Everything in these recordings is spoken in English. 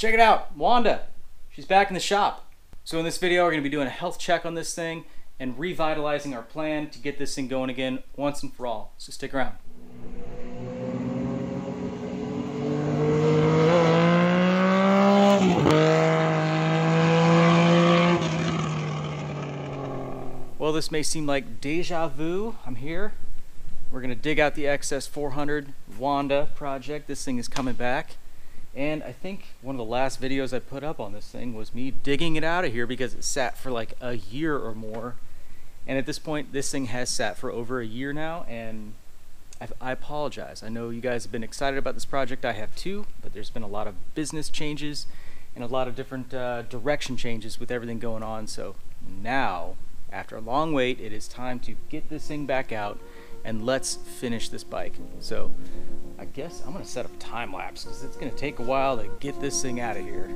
Check it out, Wanda. She's back in the shop. So in this video, we're going to be doing a health check on this thing and revitalizing our plan to get this thing going again once and for all. So stick around. Well, this may seem like deja vu. I'm here. We're going to dig out the XS400 Wanda project. This thing is coming back. And I think one of the last videos I put up on this thing was me digging it out of here because it sat for like a year or more. And at this point, this thing has sat for over a year now, and I apologize. I know you guys have been excited about this project. I have too, but there's been a lot of business changes and a lot of different direction changes with everything going on. So now, after a long wait, it is time to get this thing back out and let's finish this bike. So I guess I'm gonna set up a time lapse because it's gonna take a while to get this thing out of here.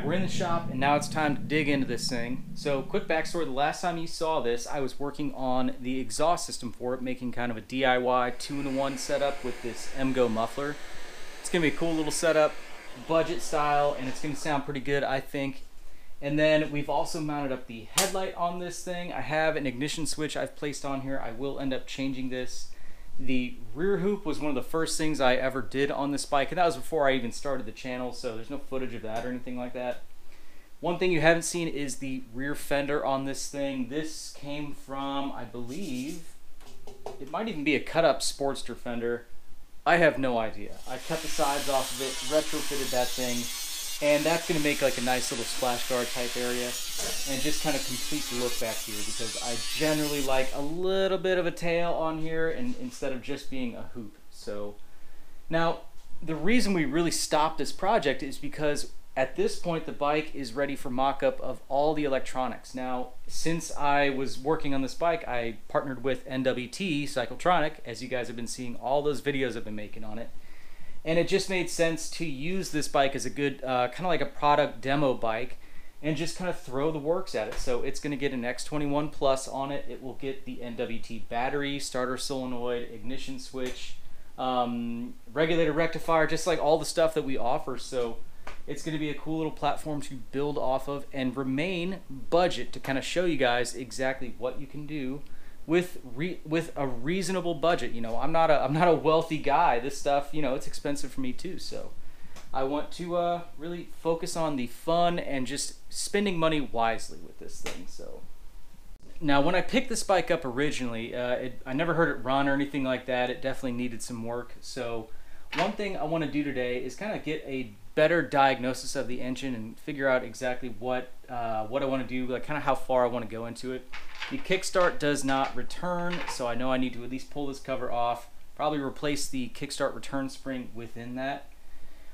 We're in the shop and now it's time to dig into this thing. So quick backstory, the last time you saw this, I was working on the exhaust system for it, making kind of a DIY 2-in-1 setup with this MGO muffler. It's gonna be a cool little setup, budget style, and it's gonna sound pretty good, I think. And then we've also mounted up the headlight on this thing. I have an ignition switch I've placed on here. I will end up changing this. The rear hoop was one of the first things I ever did on this bike, and that was before I even started the channel, so there's no footage of that or anything like that. One thing you haven't seen is the rear fender on this thing. This came from, I believe, it might even be a cut-up Sportster fender. I have no idea. I cut the sides off of it, retrofitted that thing, and that's going to make like a nice little splash guard type area and just kind of complete the look back here because I generally like a little bit of a tail on here and instead of just being a hoop. So now the reason we really stopped this project is because at this point the bike is ready for mock-up of all the electronics. Now since I was working on this bike, I partnered with NWT Cycletronic, as you guys have been seeing all those videos I've been making on it. And it just made sense to use this bike as a good, kind of like a product demo bike and just kind of throw the works at it. So it's going to get an X21 Plus on it. It will get the NWT battery, starter solenoid, ignition switch, regulator rectifier, just like all the stuff that we offer. So it's going to be a cool little platform to build off of and remain budget to kind of show you guys exactly what you can do with a reasonable budget. You know, I'm not a wealthy guy. This stuff, you know, it's expensive for me too. So I want to really focus on the fun and just spending money wisely with this thing. So now, when I picked this bike up originally, I never heard it run or anything like that. It definitely needed some work. So one thing I want to do today is kind of get a better diagnosis of the engine and figure out exactly what I want to do, like kind of how far I want to go into it. The kickstart does not return, so I know I need to at least pull this cover off, probably replace the kickstart return spring within that.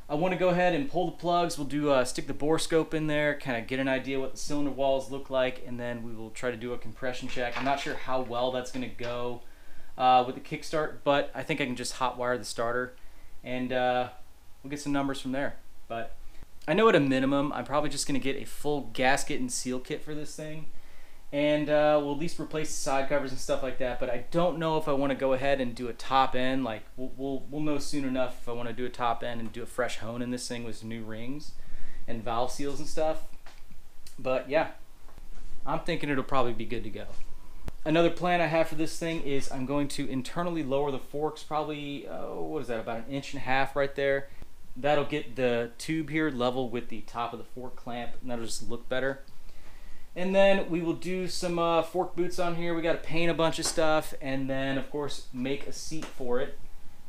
I want to go ahead and pull the plugs. We'll do stick the bore scope in there, kind of get an idea what the cylinder walls look like, and then we will try to do a compression check. I'm not sure how well that's going to go with the kickstart, but I think I can just hot wire the starter, and we'll get some numbers from there. But I know at a minimum, I'm probably just going to get a full gasket and seal kit for this thing, and we'll at least replace the side covers and stuff like that. But I don't know if I want to go ahead and do a top end. Like we'll know soon enough if I want to do a top end and do a fresh hone in this thing with some new rings and valve seals and stuff. But yeah, I'm thinking it'll probably be good to go. Another plan I have for this thing is I'm going to internally lower the forks probably, what is that, about 1.5 inches right there. That'll get the tube here level with the top of the fork clamp, and that'll just look better. And then we will do some fork boots on here. We got to paint a bunch of stuff, and then of course make a seat for it.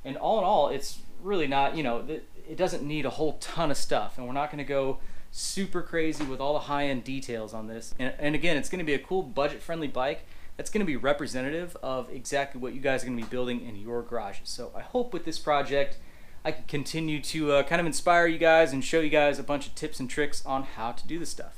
And all in all, it's really not, you know, it doesn't need a whole ton of stuff, and we're not going to go super crazy with all the high-end details on this. And again, it's going to be a cool budget-friendly bike that's going to be representative of exactly what you guys are going to be building in your garages. So I hope with this project I can continue to kind of inspire you guys and show you guys a bunch of tips and tricks on how to do this stuff.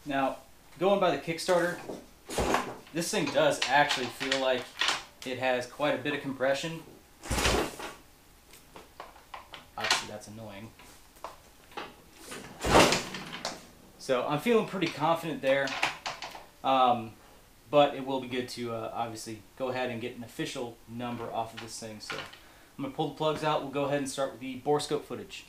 Now, going by the Kickstarter, this thing does actually feel like it has quite a bit of compression. Obviously that's annoying. So I'm feeling pretty confident there, but it will be good to obviously go ahead and get an official number off of this thing. So I'm going to pull the plugs out. We'll go ahead and start with the bore scope footage.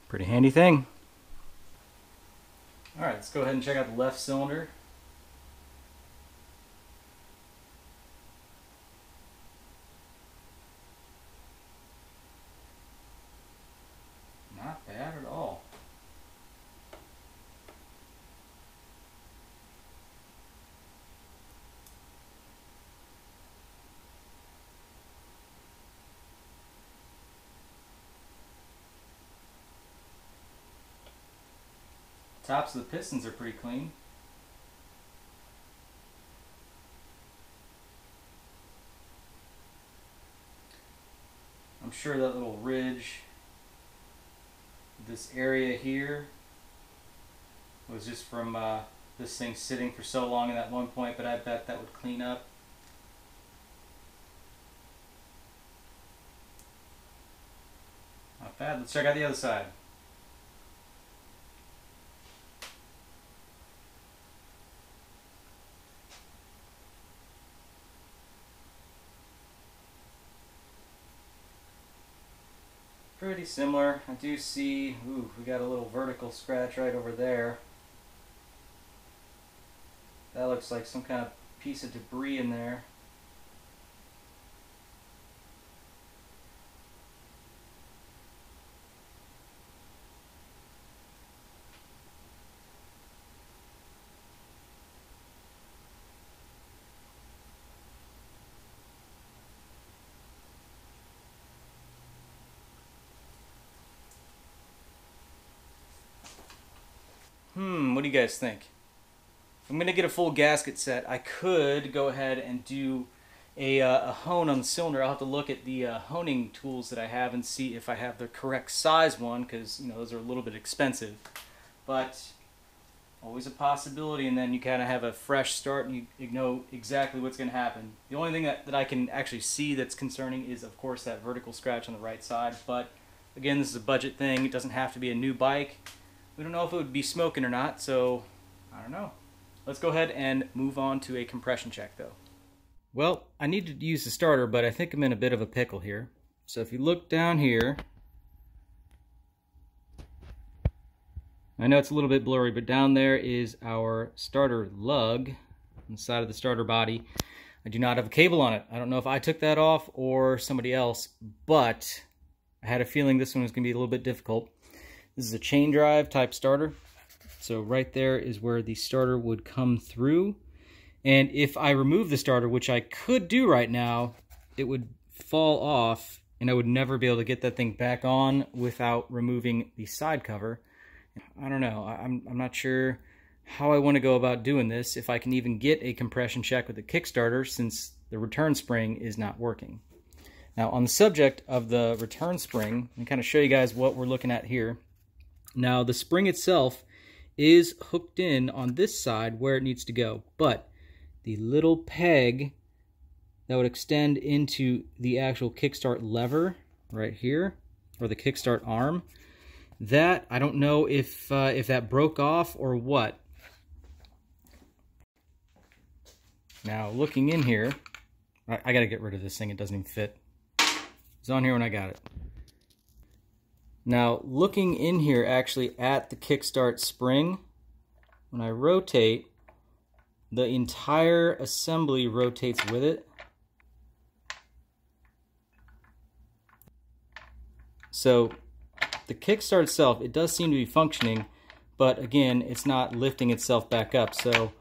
Pretty handy thing. Alright, let's go ahead and check out the left cylinder. Not bad at all. Tops of the pistons are pretty clean. I'm sure that little ridge, this area here, was just from this thing sitting for so long at that one point, but I bet that would clean up. Not bad. Let's check out the other side. Pretty similar. I do see, ooh, we got a little vertical scratch right over there. That looks like some kind of piece of debris in there. What do you guys think? If I'm going to get a full gasket set, I could go ahead and do a hone on the cylinder. I'll have to look at the honing tools that I have and see if I have the correct size one, because you know those are a little bit expensive. But always a possibility, and then you kind of have a fresh start and you know exactly what's going to happen. The only thing that I can actually see that's concerning is, of course, that vertical scratch on the right side. But again, this is a budget thing. It doesn't have to be a new bike. We don't know if it would be smoking or not, so I don't know. Let's go ahead and move on to a compression check though. Well, I need to use the starter, but I think I'm in a bit of a pickle here. So if you look down here, I know it's a little bit blurry, but down there is our starter lug on the side of the starter body. I do not have a cable on it. I don't know if I took that off or somebody else, but I had a feeling this one was going to be a little bit difficult. This is a chain drive type starter. So right there is where the starter would come through. And if I remove the starter, which I could do right now, it would fall off and I would never be able to get that thing back on without removing the side cover. I don't know. I'm not sure how I want to go about doing this, if I can even get a compression check with the Kickstarter since the return spring is not working. Now on the subject of the return spring, I'm kind of show you guys what we're looking at here. Now the spring itself is hooked in on this side where it needs to go, but the little peg that would extend into the actual kickstart lever right here, or the kickstart arm, that I don't know if that broke off or what. Now looking in here, I gotta get rid of this thing, it doesn't even fit. It's on here when I got it. Now looking in here actually at the kickstart spring, when I rotate, the entire assembly rotates with it. So the kickstart itself, it does seem to be functioning, but again, it's not lifting itself back up. So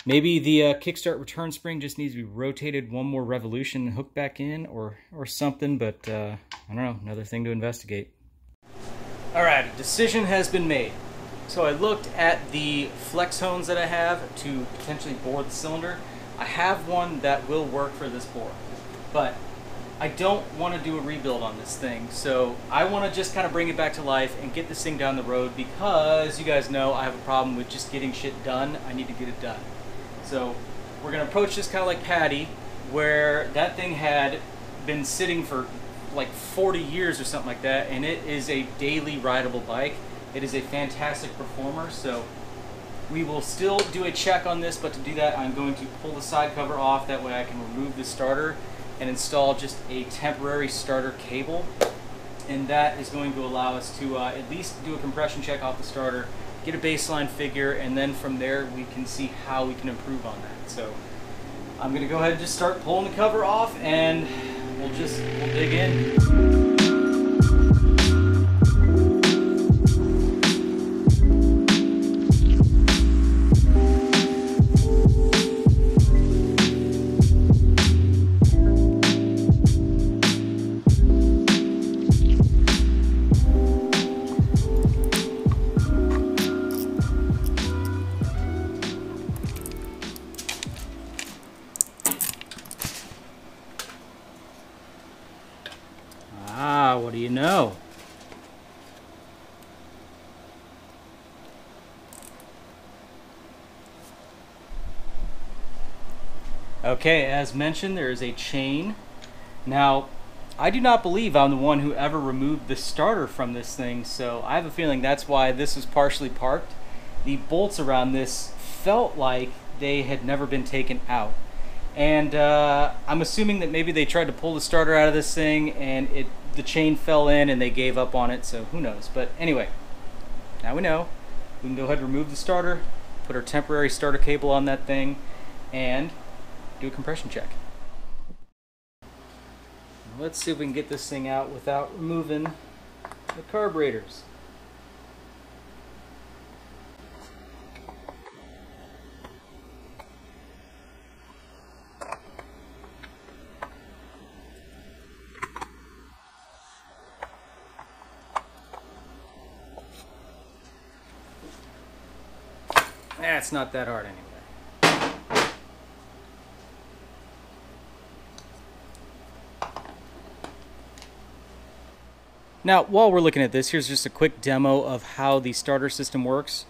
maybe the kickstart return spring just needs to be rotated one more revolution and hooked back in or something, but I don't know, another thing to investigate. Alright, decision has been made. So I looked at the flex hones that I have to potentially bore the cylinder. I have one that will work for this bore, but I don't want to do a rebuild on this thing, so I want to just kind of bring it back to life and get this thing down the road because you guys know I have a problem with just getting shit done. I need to get it done. So we're going to approach this kind of like Patty, where that thing had been sitting for like 40 years or something like that, and it is a daily rideable bike. It is a fantastic performer, so we will still do a check on this, but to do that I'm going to pull the side cover off, that way I can remove the starter and install just a temporary starter cable, and that is going to allow us to at least do a compression check off the starter, get a baseline figure, and then from there we can see how we can improve on that. So I'm going to go ahead and just start pulling the cover off, and we'll dig in. What do you know? Okay, as mentioned, there is a chain. Now, I do not believe I'm the one who ever removed the starter from this thing, so I have a feeling that's why this was partially parked. The bolts around this felt like they had never been taken out. And I'm assuming that maybe they tried to pull the starter out of this thing and the chain fell in and they gave up on it, so who knows. But anyway, now we know. We can go ahead and remove the starter, put our temporary starter cable on that thing, and do a compression check. Let's see if we can get this thing out without removing the carburetors. It's not that hard anyway. Now, while we're looking at this, here's just a quick demo of how the starter system works.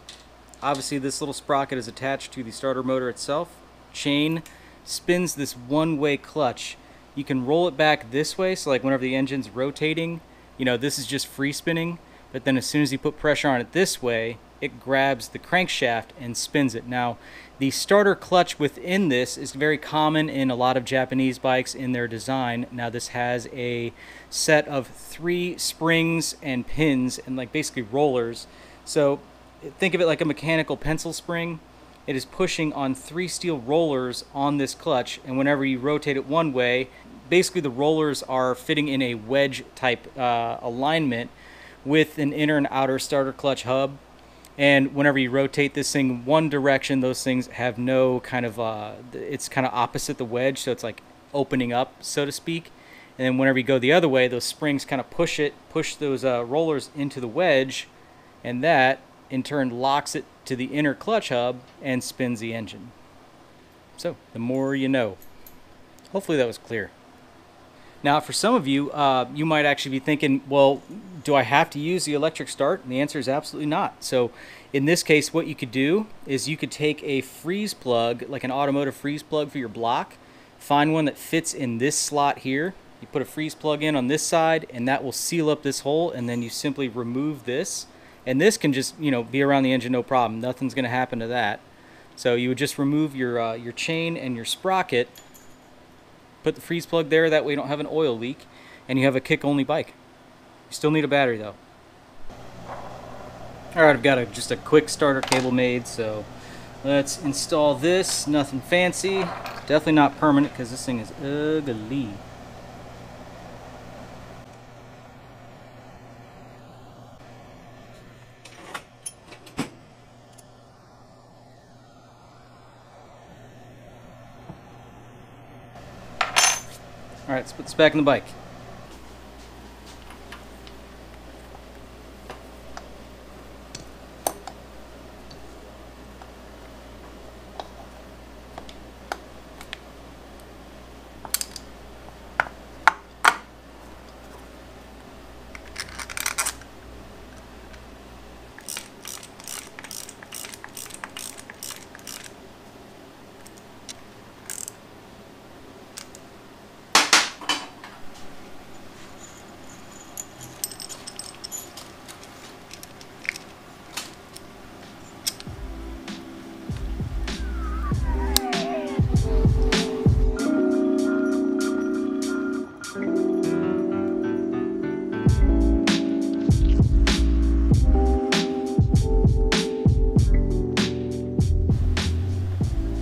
Obviously, this little sprocket is attached to the starter motor itself. Chain spins this one-way clutch. You can roll it back this way, so like whenever the engine's rotating, you know, this is just free spinning, but then as soon as you put pressure on it this way, it grabs the crankshaft and spins it. Now, the starter clutch within this is very common in a lot of Japanese bikes in their design. Now, this has a set of 3 springs and pins and like basically rollers. So think of it like a mechanical pencil spring. It is pushing on 3 steel rollers on this clutch, and whenever you rotate it one way, basically the rollers are fitting in a wedge type alignment with an inner and outer starter clutch hub. And whenever you rotate this thing one direction, those things have no kind of it's kind of opposite the wedge, so it's like opening up, so to speak. And then whenever you go the other way, those springs kind of push those rollers into the wedge, and that in turn locks it to the inner clutch hub and spins the engine. So the more you know. Hopefully that was clear. Now, for some of you, you might actually be thinking, well, do I have to use the electric start? And the answer is absolutely not. So in this case, what you could do is you could take a freeze plug, like an automotive freeze plug for your block, find one that fits in this slot here. You put a freeze plug in on this side, and that will seal up this hole, and then you simply remove this. And this can just, be around the engine, no problem. Nothing's going to happen to that. So you would just remove your chain and your sprocket, put the freeze plug there, that way you don't have an oil leak, and you have a kick-only bike. You still need a battery, though. Alright, I've got just a quick starter cable made, so let's install this. Nothing fancy. Definitely not permanent, because this thing is ugly. Alright, let's put this back in the bike.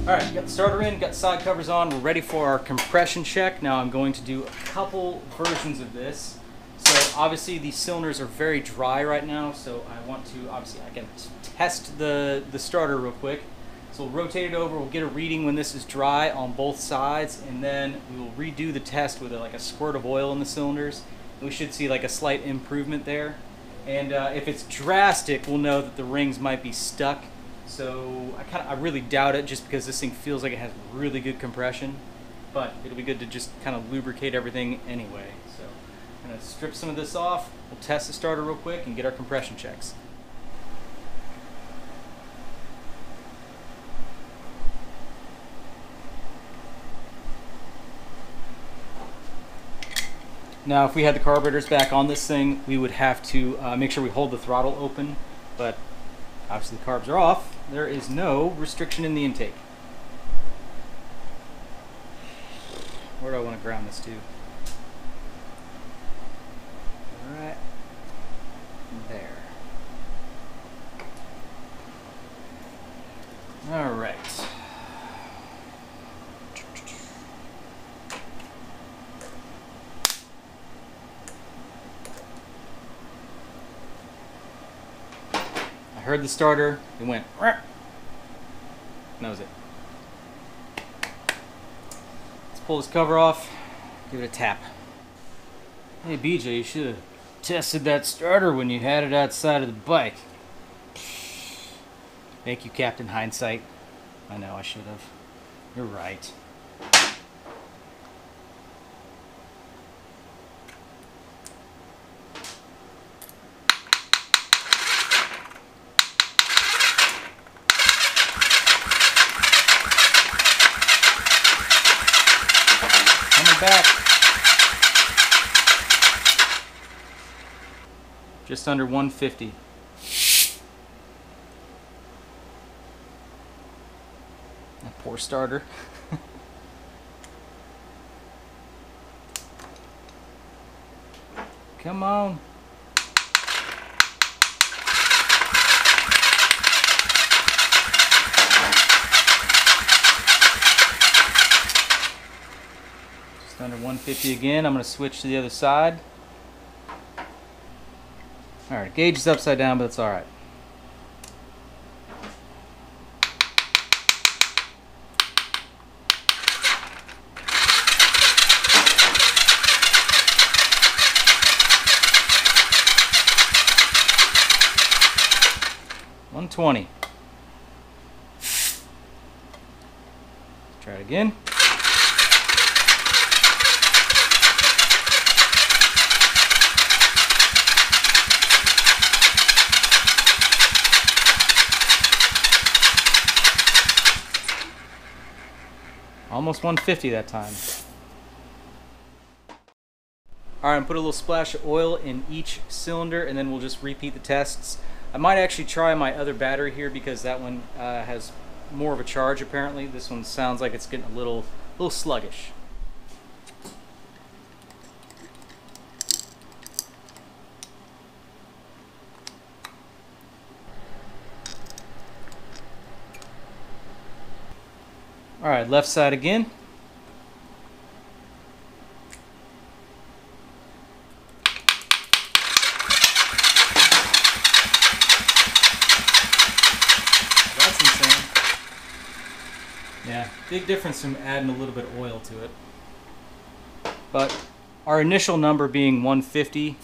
Alright, got the starter in, got the side covers on, we're ready for our compression check. Now I'm going to do a couple versions of this. So obviously these cylinders are very dry right now, so I want to, obviously I can test the starter real quick. So we'll rotate it over, we'll get a reading when this is dry on both sides, and then we will redo the test with like a squirt of oil in the cylinders. We should see like a slight improvement there. And if it's drastic, we'll know that the rings might be stuck. So I really doubt it, just because this thing feels like it has really good compression, but it'll be good to just kind of lubricate everything anyway. So I'm going to strip some of this off, we'll test the starter real quick and get our compression checks. Now if we had the carburetors back on this thing, we would have to make sure we hold the throttle open, but obviously the carbs are off. There is no restriction in the intake. Where do I want to ground this to? Right there. All right. I heard the starter, it went, and that was it. Let's pull this cover off, give it a tap. Hey BJ, you should have tested that starter when you had it outside of the bike. Thank you, Captain Hindsight. I know I should have. You're right. Back. Just under 150. Poor starter. Come on. Just under 150 again. I'm going to switch to the other side. Alright, gauge is upside down, but it's alright. $120. Try it again. Almost 150 that time. Alright, I'm put a little splash of oil in each cylinder and then we'll just repeat the tests. I might actually try my other battery here because that one has more of a charge apparently. This one sounds like it's getting a little sluggish. Alright, left side again. That's insane. Yeah, big difference from adding a little bit of oil to it. But our initial number being 150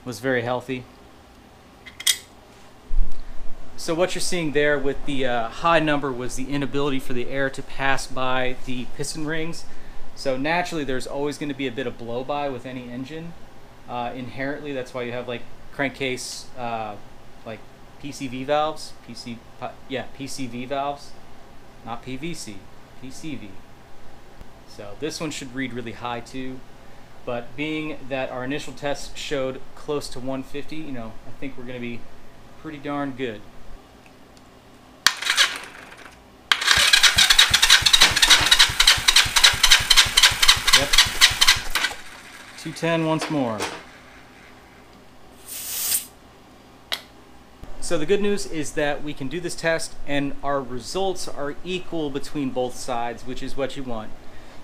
was very healthy. So what you're seeing there with the high number was the inability for the air to pass by the piston rings. So naturally there's always going to be a bit of blow by with any engine. Inherently, that's why you have like crankcase like PCV valves. PCV valves, not PVC, PCV. So this one should read really high too. But being that our initial test showed close to 150, you know, I think we're going to be pretty darn good. Yep. 210 once more. So the good news is that we can do this test and our results are equal between both sides, which is what you want.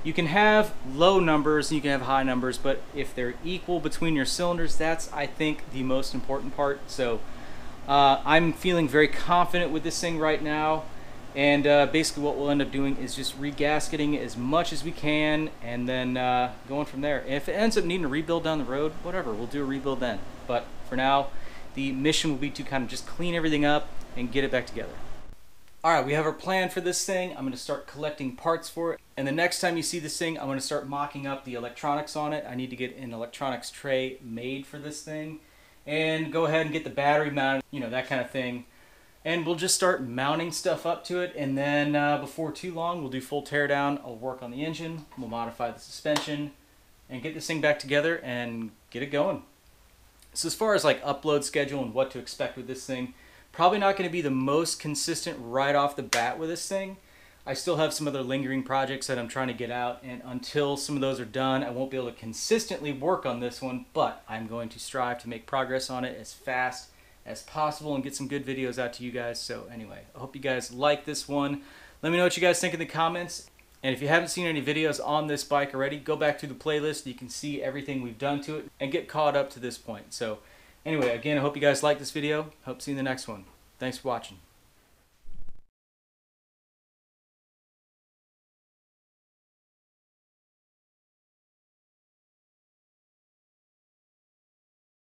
You can have low numbers and you can have high numbers, but if they're equal between your cylinders, that's, I think, the most important part. So I'm feeling very confident with this thing right now. And basically what we'll end up doing is just regasketing as much as we can and then going from there. If it ends up needing a rebuild down the road, whatever, we'll do a rebuild then. But for now, the mission will be to kind of just clean everything up and get it back together. Alright, we have our plan for this thing. I'm going to start collecting parts for it. And the next time you see this thing, I'm going to start mocking up the electronics on it. I need to get an electronics tray made for this thing. And go ahead and get the battery mounted, you know, that kind of thing. And we'll just start mounting stuff up to it, and then before too long we'll do full teardown. I'll work on the engine, we'll modify the suspension, and get this thing back together and get it going. So as far as like upload schedule and what to expect with this thing, probably not going to be the most consistent right off the bat with this thing. I still have some other lingering projects that I'm trying to get out, and until some of those are done, I won't be able to consistently work on this one, but I'm going to strive to make progress on it as fast as possible and get some good videos out to you guys. So anyway, I hope you guys like this one. Let me know what you guys think in the comments. And if you haven't seen any videos on this bike already, go back to the playlist. You can see everything we've done to it and get caught up to this point. So anyway, again, I hope you guys like this video. Hope to see you in the next one. Thanks for watching.